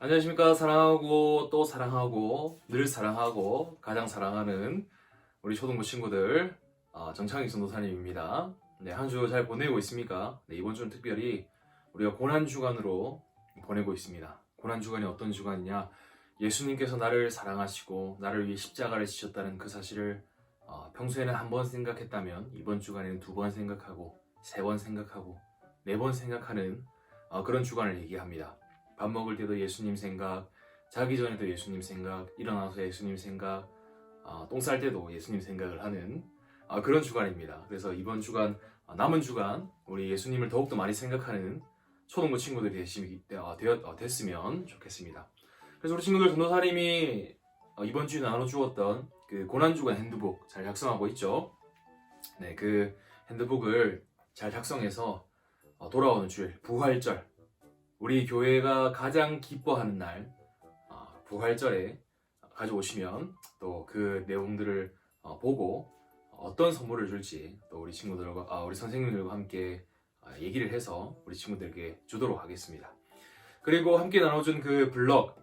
안녕하십니까. 사랑하고 또 사랑하고 늘 사랑하고 가장 사랑하는 우리 초등부 친구들, 정창익 전도사님입니다. 네, 한 주 잘 보내고 있습니까? 네, 이번 주는 특별히 우리가 고난주간으로 보내고 있습니다. 고난주간이 어떤 주간이냐? 예수님께서 나를 사랑하시고 나를 위해 십자가를 지셨다는 그 사실을 평소에는 한 번 생각했다면 이번 주간에는 두 번 생각하고 세 번 생각하고 네 번 생각하는 그런 주간을 얘기합니다. 밥 먹을 때도 예수님 생각, 자기 전에도 예수님 생각, 일어나서 예수님 생각, 똥 쌀 때도 예수님 생각을 하는 그런 주간입니다. 그래서 이번 주간, 남은 주간 우리 예수님을 더욱더 많이 생각하는 초등부 친구들이 됐으면 좋겠습니다. 그래서 우리 친구들 전도사님이 이번 주에 나눠주었던 그 고난주간 핸드북 잘 작성하고 있죠. 네, 그 핸드북을 잘 작성해서 돌아오는 주일, 부활절, 우리 교회가 가장 기뻐하는 날, 부활절에 가져오시면 또 그 내용들을 보고 어떤 선물을 줄지 또 우리 친구들과, 우리 선생님들과 함께 얘기를 해서 우리 친구들에게 주도록 하겠습니다. 그리고 함께 나눠준 그 블ог,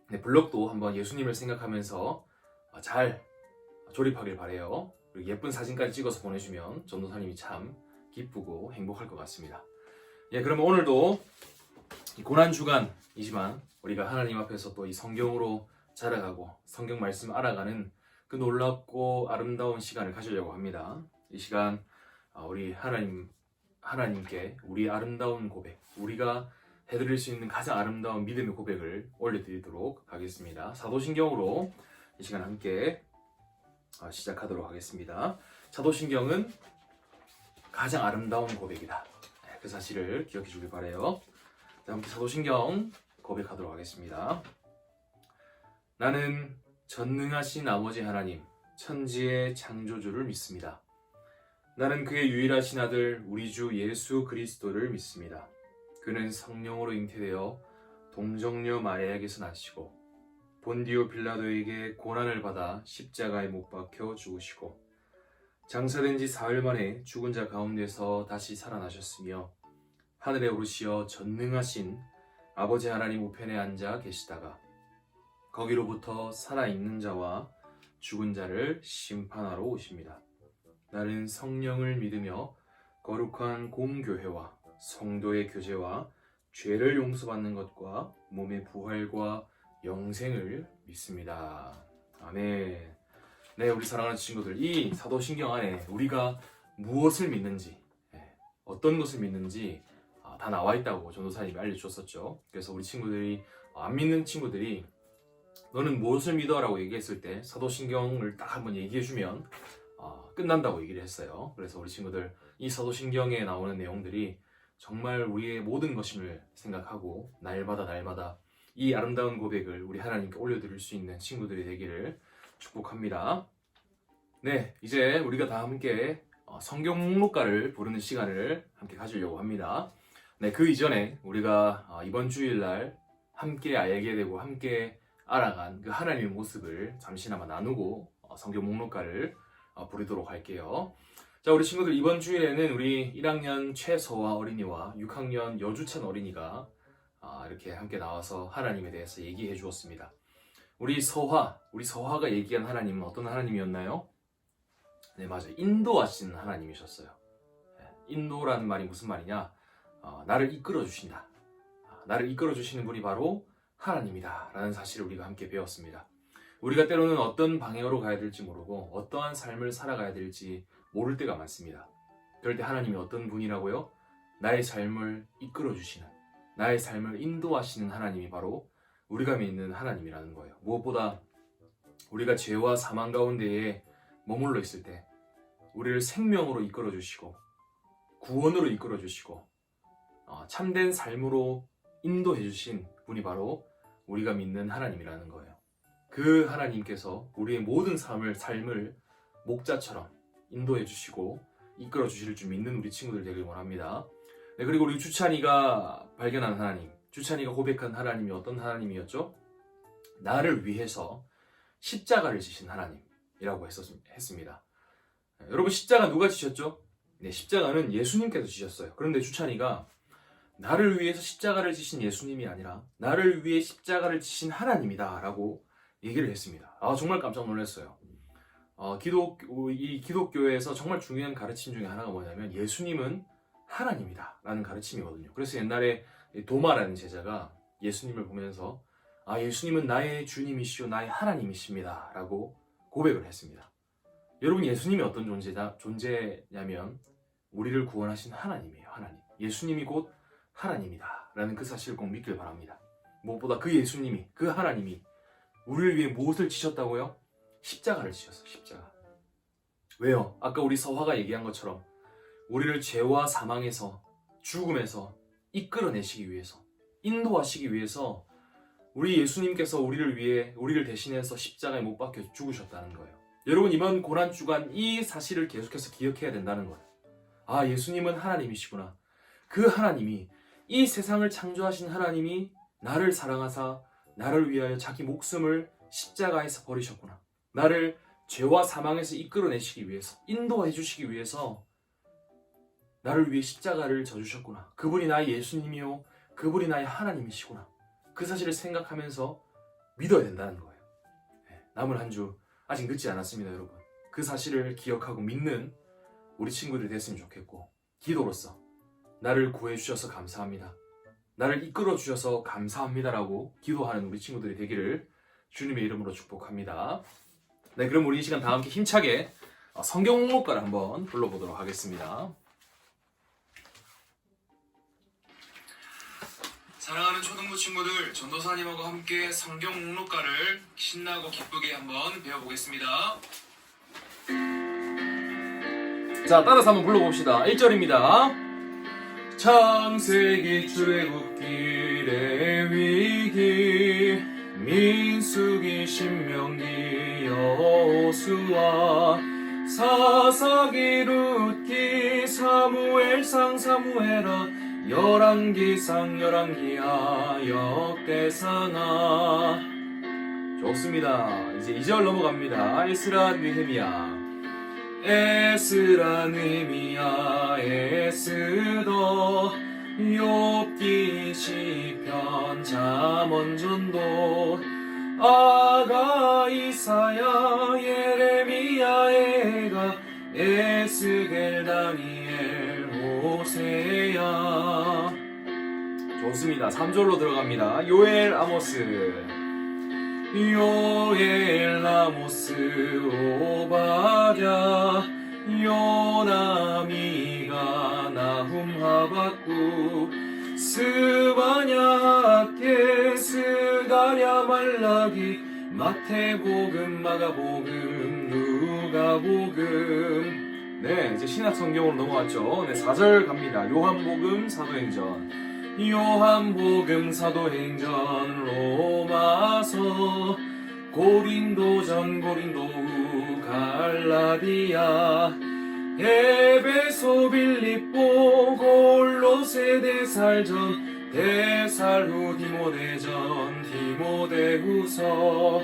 네, 블og도 한번 예수님을 생각하면서 잘 조립하길 바래요. 그리고 예쁜 사진까지 찍어서 보내주면 전도사님이 참 기쁘고 행복할 것 같습니다. 예, 그러면 오늘도 이 고난주간이지만 우리가 하나님 앞에서 또 이 성경으로 자라가고 성경 말씀 알아가는 그 놀랍고 아름다운 시간을 가지려고 합니다. 이 시간 우리 하나님께 우리 아름다운 고백, 우리가 해드릴 수 있는 가장 아름다운 믿음의 고백을 올려드리도록 하겠습니다. 사도신경으로 이 시간 함께 시작하도록 하겠습니다. 사도신경은 가장 아름다운 고백이다. 그 사실을 기억해 주길 바라요. 함께 사도신경 고백하도록 하겠습니다. 나는 전능하신 아버지 하나님, 천지의 창조주를 믿습니다. 나는 그의 유일하신 아들 우리 주 예수 그리스도를 믿습니다. 그는 성령으로 잉태되어 동정녀 마리아에게서 나시고 본디오 빌라도에게 고난을 받아 십자가에 못 박혀 죽으시고 장사된 지 사흘 만에 죽은 자 가운데서 다시 살아나셨으며 하늘에 오르시어 전능하신 아버지 하나님 우편에 앉아 계시다가 거기로부터 살아있는 자와 죽은 자를 심판하러 오십니다. 나는 성령을 믿으며 거룩한 공교회와 성도의 교제와 죄를 용서받는 것과 몸의 부활과 영생을 믿습니다. 아멘. 네, 우리 사랑하는 친구들, 이 사도신경 안에 우리가 무엇을 믿는지, 어떤 것을 믿는지 다 나와 있다고 전도사님이 알려주셨었죠. 그래서 우리 친구들이 안 믿는 친구들이 너는 무엇을 믿어? 라고 얘기했을 때 사도신경을 딱 한번 얘기해주면 끝난다고 얘기를 했어요. 그래서 우리 친구들 이 사도신경에 나오는 내용들이 정말 우리의 모든 것임을 생각하고 날마다 이 아름다운 고백을 우리 하나님께 올려드릴 수 있는 친구들이 되기를 축복합니다. 네, 이제 우리가 다 함께 성경 목록가를 부르는 시간을 함께 가지려고 합니다. 네, 그 이전에 우리가 이번 주일날 함께 알게 되고 함께 알아간 그 하나님의 모습을 잠시나마 나누고 성경 목록가를 부르도록 할게요. 자, 우리 친구들 이번 주일에는 우리 1학년 최서화 어린이와 6학년 여주찬 어린이가 이렇게 함께 나와서 하나님에 대해서 얘기해 주었습니다. 우리 서화가 얘기한 하나님은 어떤 하나님이었나요? 네, 맞아요. 인도하시는 하나님이셨어요. 인도라는 말이 무슨 말이냐? 나를 이끌어 주신다. 나를 이끌어 주시는 분이 바로 하나님이다 라는 사실을 우리가 함께 배웠습니다. 우리가 때로는 어떤 방향으로 가야 될지 모르고 어떠한 삶을 살아가야 될지 모를 때가 많습니다. 그럴 때 하나님이 어떤 분이라고요? 나의 삶을 이끌어 주시는, 나의 삶을 인도하시는 하나님이 바로 우리가 믿는 하나님이라는 거예요. 무엇보다 우리가 죄와 사망 가운데에 머물러 있을 때 우리를 생명으로 이끌어 주시고 구원으로 이끌어 주시고 참된 삶으로 인도해 주신 분이 바로 우리가 믿는 하나님이라는 거예요. 그 하나님께서 우리의 모든 삶을 목자처럼 인도해 주시고 이끌어 주실 줄 믿는 우리 친구들 되길 원합니다. 네, 그리고 우리 주찬이가 발견한 하나님, 주찬이가 고백한 하나님이 어떤 하나님이었죠? 나를 위해서 십자가를 지신 하나님이라고 했습니다. 여러분, 십자가 누가 지셨죠? 네, 십자가는 예수님께서 지셨어요. 그런데 주찬이가 나를 위해서 십자가를 지신 예수님이 아니라 나를 위해 십자가를 지신 하나님이다 라고 얘기를 했습니다. 정말 깜짝 놀랐어요. 이 기독교에서 정말 중요한 가르침 중에 하나가 뭐냐면 예수님은 하나님이다 라는 가르침이거든요. 그래서 옛날에 도마라는 제자가 예수님을 보면서 예수님은 나의 주님이시오 나의 하나님이십니다 라고 고백을 했습니다. 여러분, 예수님이 어떤 존재냐면 우리를 구원하신 하나님이에요. 하나님. 예수님이 곧 하나님이다 라는 그 사실을 꼭 믿길 바랍니다. 무엇보다 그 예수님이, 그 하나님이 우리를 위해 무엇을 지셨다고요? 십자가를 지셨어요. 십자가. 왜요? 아까 우리 서화가 얘기한 것처럼 우리를 죄와 사망에서, 죽음에서 이끌어내시기 위해서, 인도하시기 위해서 우리 예수님께서 우리를 대신해서 십자가에 못 박혀 죽으셨다는 거예요. 여러분, 이번 고난주간 이 사실을 계속해서 기억해야 된다는 거예요. 예수님은 하나님이시구나. 그 하나님이, 이 세상을 창조하신 하나님이 나를 사랑하사 나를 위하여 자기 목숨을 십자가에서 버리셨구나. 나를 죄와 사망에서 이끌어내시기 위해서, 인도해 주시기 위해서 나를 위해 십자가를 져주셨구나. 그분이 나의 예수님이요, 그분이 나의 하나님이시구나. 그 사실을 생각하면서 믿어야 된다는 거예요. 남은 한 주 아직 늦지 않았습니다, 여러분. 그 사실을 기억하고 믿는 우리 친구들이 됐으면 좋겠고, 기도로서 나를 구해주셔서 감사합니다, 나를 이끌어주셔서 감사합니다라고 기도하는 우리 친구들이 되기를 주님의 이름으로 축복합니다. 네, 그럼 우리 이 시간 다 함께 힘차게 성경 목록가를 한번 불러보도록 하겠습니다. 사랑하는 초등부 친구들, 전도사님하고 함께 성경 목록가를 신나고 기쁘게 한번 배워보겠습니다. 자, 따라서 한번 불러봅시다. 1절입니다. 창세기 출애굽길의 위기, 민수기 신명기 여호수아, 사사기 룻기 사무엘상 사무엘아, 열왕기상 열왕기하 역대상하. 좋습니다. 이제 2절 넘어갑니다. 에스라 느헤미야, 에스라 느헤미야 에스더, 욥기 시편 잠언 전도, 아가 이사야 예레미야 에가 에스겔 다니엘 호세야. 좋습니다. 3절로 들어갑니다. 요엘 아모스, 요엘 아모스 오바댜, 요나 미가 나훔 하박국, 스바냐 학계 스가랴 말라기, 마태복음 마가복음 누가복음. 네, 이제 신약 성경으로 넘어왔죠. 네, 4절 갑니다. 요한복음 사도행전, 요한복음 사도행전, 로마서, 고린도전 고린도후 갈라디아, 에베소 빌립보 골로새 데살전, 데살후 디모데전 디모데후서.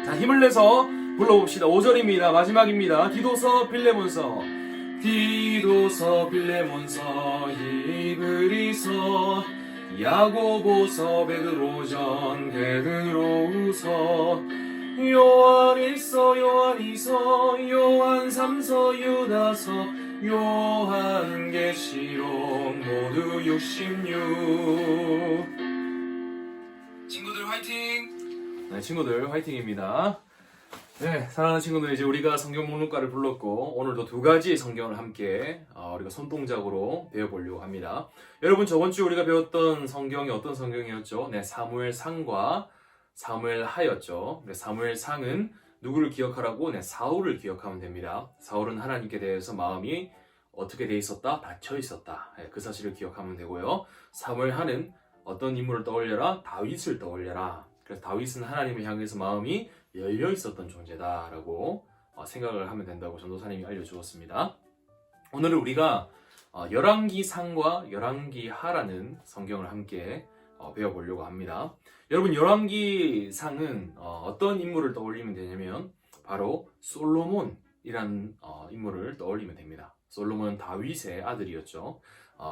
자, 힘을 내서 불러봅시다. 5절입니다. 마지막입니다. 디도서 빌레몬서, 디도서 빌레몬서 히브리서, 야고보서 베드로전 베드로후서, 요한일서 요한이서 요한삼서 유다서 요한계시록 모두 66. 친구들 화이팅! 네, 친구들 화이팅입니다. 네, 사랑하는 친구들, 이제 우리가 성경 목록가를 불렀고 오늘도 2가지의 성경을 함께 우리가 손동작으로 배워보려고 합니다. 여러분, 저번 주 우리가 배웠던 성경이 어떤 성경이었죠? 네, 사무엘상과 사무엘하였죠. 네, 사무엘상은 누구를 기억하라고? 네, 사울을 기억하면 됩니다. 사울은 하나님께 대해서 마음이 어떻게 돼 있었다? 닫혀 있었다. 네, 그 사실을 기억하면 되고요. 사무엘하는 어떤 인물을 떠올려라? 다윗을 떠올려라. 그래서 다윗은 하나님을 향해서 마음이 열려 있었던 존재다라고 생각을 하면 된다고 전도사님이 알려주었습니다. 오늘은 우리가 열왕기상과 열왕기하라는 성경을 함께 배워보려고 합니다. 여러분, 열왕기상은 어떤 인물을 떠올리면 되냐면 바로 솔로몬이라는 인물을 떠올리면 됩니다. 솔로몬은 다윗의 아들이었죠.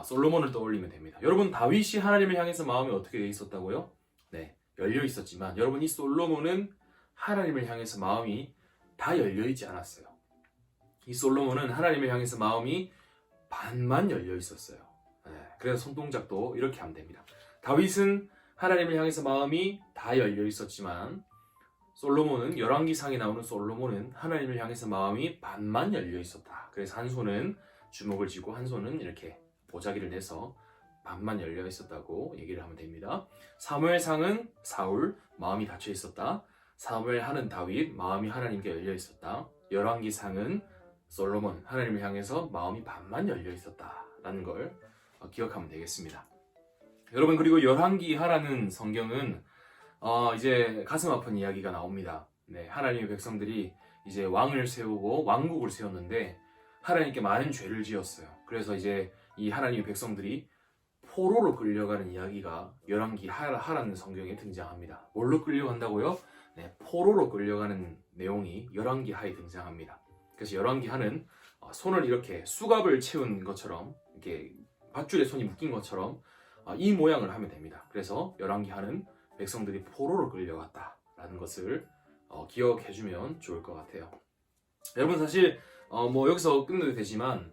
솔로몬을 떠올리면 됩니다. 여러분, 다윗이 하나님을 향해서 마음이 어떻게 되어 있었다고요? 네, 열려 있었지만 여러분, 이 솔로몬은 하나님을 향해서 마음이 다 열려 있지 않았어요. 이 솔로몬은 하나님을 향해서 마음이 반만 열려 있었어요. 네, 그래서 손동작도 이렇게 하면 됩니다. 다윗은 하나님을 향해서 마음이 다 열려 있었지만 솔로몬은, 열왕기상에 나오는 솔로몬은 하나님을 향해서 마음이 반만 열려 있었다. 그래서 한 손은 주먹을 쥐고 한 손은 이렇게 보자기를 내서 반만 열려 있었다고 얘기를 하면 됩니다. 사무엘상은 사울, 마음이 닫혀 있었다. 사무엘하는 다윗, 마음이 하나님께 열려 있었다. 열왕기상은 솔로몬, 하나님을 향해서 마음이 반만 열려 있었다라는 걸 기억하면 되겠습니다. 여러분, 그리고 열왕기하라는 성경은 이제 가슴 아픈 이야기가 나옵니다. 네, 하나님의 백성들이 이제 왕을 세우고 왕국을 세웠는데 하나님께 많은 죄를 지었어요. 그래서 이제 이 하나님의 백성들이 포로로 끌려가는 이야기가 열왕기하라는 성경에 등장합니다. 뭘로 끌려간다고요? 네, 포로로 끌려가는 내용이 열왕기하에 등장합니다. 그래서 열왕기하는 손을 이렇게 수갑을 채운 것처럼, 이렇게 밧줄에 손이 묶인 것처럼 이 모양을 하면 됩니다. 그래서 열왕기하는 백성들이 포로로 끌려갔다라는 것을 기억해주면 좋을 것 같아요. 여러분, 사실 뭐 여기서 끝내도 되지만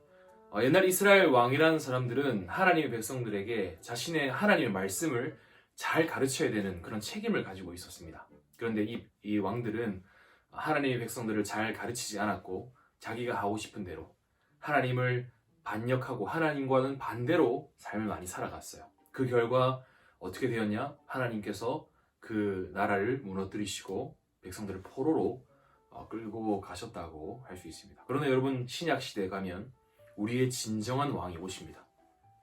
옛날 이스라엘 왕이라는 사람들은 하나님의 백성들에게 자신의 하나님의 말씀을 잘 가르쳐야 되는 그런 책임을 가지고 있었습니다. 그런데 이 왕들은 하나님의 백성들을 잘 가르치지 않았고 자기가 하고 싶은 대로 하나님을 반역하고 하나님과는 반대로 삶을 많이 살아갔어요. 그 결과 어떻게 되었냐? 하나님께서 그 나라를 무너뜨리시고 백성들을 포로로 끌고 가셨다고 할 수 있습니다. 그러나 여러분, 신약 시대에 가면 우리의 진정한 왕이 오십니다.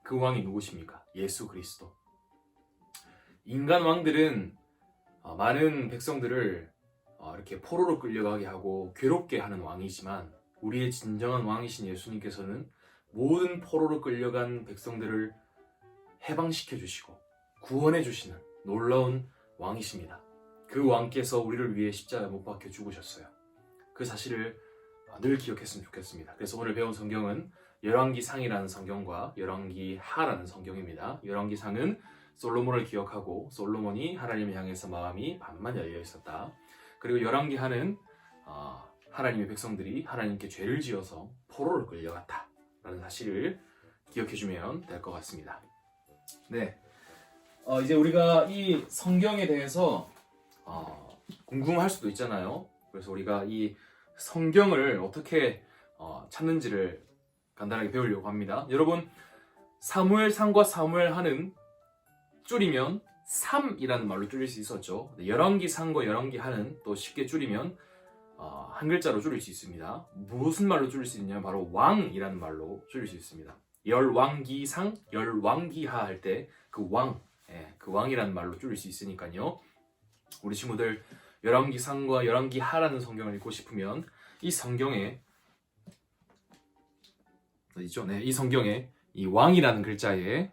그 왕이 누구십니까? 예수 그리스도. 인간 왕들은 많은 백성들을 이렇게 포로로 끌려가게 하고 괴롭게 하는 왕이지만 우리의 진정한 왕이신 예수님께서는 모든 포로로 끌려간 백성들을 해방시켜 주시고 구원해 주시는 놀라운 왕이십니다. 그 왕께서 우리를 위해 십자가에 못 박혀 죽으셨어요. 그 사실을 늘 기억했으면 좋겠습니다. 그래서 오늘 배운 성경은 열왕기상이라는 성경과 열왕기하라는 성경입니다. 열왕기상은 솔로몬을 기억하고 솔로몬이 하나님을 향해서 마음이 반만 열려 있었다. 그리고 열왕기하는 하나님의 백성들이 하나님께 죄를 지어서 포로를 끌려갔다라는 사실을 기억해주면 될 것 같습니다. 네, 이제 우리가 이 성경에 대해서 궁금할 수도 있잖아요. 그래서 우리가 이 성경을 어떻게 찾는지를 간단하게 배우려고 합니다. 여러분, 사무엘상과 사무엘하는 줄이면 3이라는 말로 줄일 수 있었죠. 열왕기상과 열왕기하는 또 쉽게 줄이면 한 글자로 줄일 수 있습니다. 무슨 말로 줄일 수 있냐면 바로 왕이라는 말로 줄일 수 있습니다. 열왕기상, 열왕기하 할 때 그 왕, 그 왕이라는 말로 줄일 수 있으니까요. 우리 친구들 열왕기상과 열왕기하라는 성경을 읽고 싶으면 이 성경에 있죠? 네, 이 성경에 이 왕이라는 글자에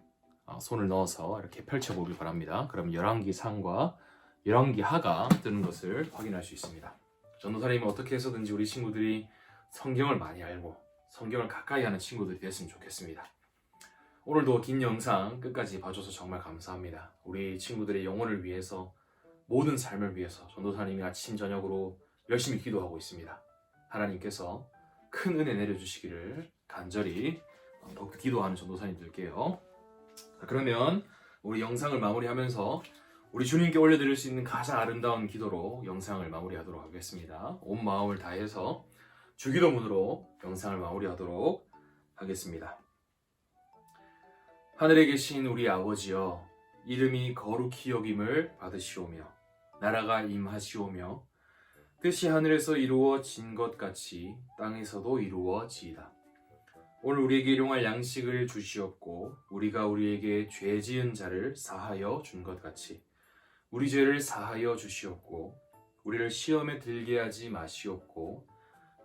손을 넣어서 이렇게 펼쳐보길 바랍니다. 그럼 열왕기상과 열왕기하가 뜨는 것을 확인할 수 있습니다. 전도사님은 어떻게 해서든지 우리 친구들이 성경을 많이 알고 성경을 가까이 하는 친구들이 됐으면 좋겠습니다. 오늘도 긴 영상 끝까지 봐줘서 정말 감사합니다. 우리 친구들의 영혼을 위해서, 모든 삶을 위해서 전도사님이 아침 저녁으로 열심히 기도하고 있습니다. 하나님께서 큰 은혜 내려주시기를 간절히 더욱더 기도하는 전도사님 될게요. 그러면 우리 영상을 마무리하면서 우리 주님께 올려드릴 수 있는 가장 아름다운 기도로 영상을 마무리하도록 하겠습니다. 온 마음을 다해서 주기도문으로 영상을 마무리하도록 하겠습니다. 하늘에 계신 우리 아버지여, 이름이 거룩히 여김을 받으시오며 나라가 임하시오며 뜻이 하늘에서 이루어진 것 같이 땅에서도 이루어지이다. 오늘 우리에게 일용할 양식을 주시옵고 우리가 우리에게 죄 지은 자를 사하여 준 것 같이 우리 죄를 사하여 주시옵고 우리를 시험에 들게 하지 마시옵고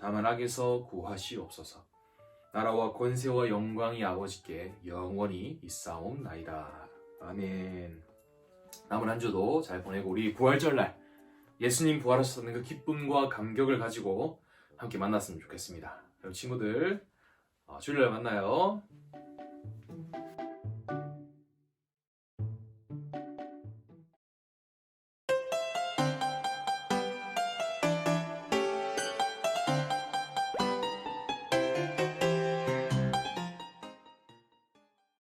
다만 악에서 구하시옵소서. 나라와 권세와 영광이 아버지께 영원히 있사옵나이다. 아멘. 남은 한 주도 잘 보내고 우리 부활절날 예수님 부활하셨다는 그 기쁨과 감격을 가지고 함께 만났으면 좋겠습니다. 그럼 친구들, 주일날 만나요.